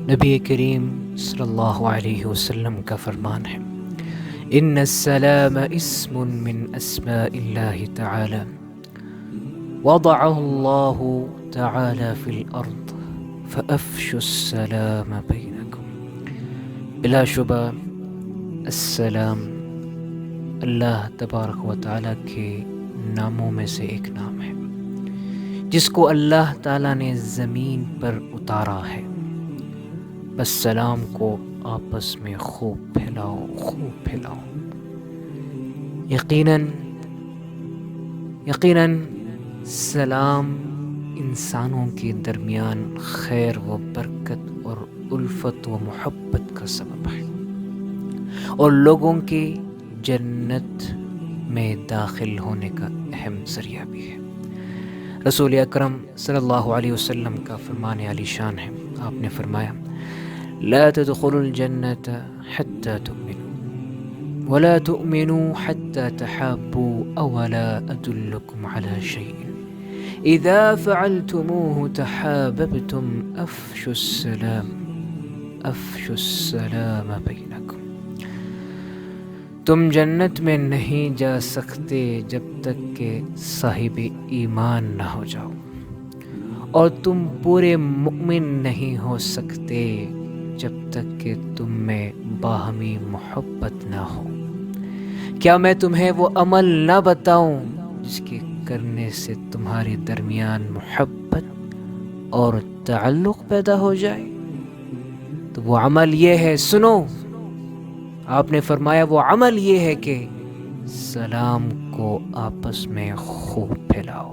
نبی کریم صلی اللہ علیہ وسلم کا فرمان ہے، ان السلام اسم من اسماء اللہ تعالی وضعه اللہ تعالی فی الارض فافشوا السلام بینکم۔ بلا شبہ السلام اللہ تبارک و تعالیٰ کے ناموں میں سے ایک نام ہے جس کو اللہ تعالیٰ نے زمین پر اتارا ہے۔ بس سلام کو آپس میں خوب پھیلاؤ۔ یقیناً سلام انسانوں کے درمیان خیر و برکت اور الفت و محبت کا سبب ہے اور لوگوں کے جنت میں داخل ہونے کا اہم ذریعہ بھی ہے۔ رسول اکرم صلی اللہ علیہ وسلم کا فرمان عالی شان ہے، آپ نے فرمایا، لا تدخلوا الجنة حتى تؤمنوا ولا تؤمنوا حتى تحابوا أولا أدلكم على شيء إذا فعلتموه تحاببتم أفشوا السلام بينكم۔ تم جنت میں نہیں جا سکتے جب تک کہ صاحب ایمان نہ ہو جاؤ، اور تم پورے مؤمن نہیں ہو سکتے جب تک کہ تم میں باہمی محبت نہ ہو۔ کیا میں تمہیں وہ عمل نہ بتاؤں جس کے کرنے سے تمہارے درمیان محبت اور تعلق پیدا ہو جائے؟ تو وہ عمل یہ ہے، سنو، آپ نے فرمایا وہ عمل یہ ہے کہ سلام کو آپس میں خوب پھیلاؤ۔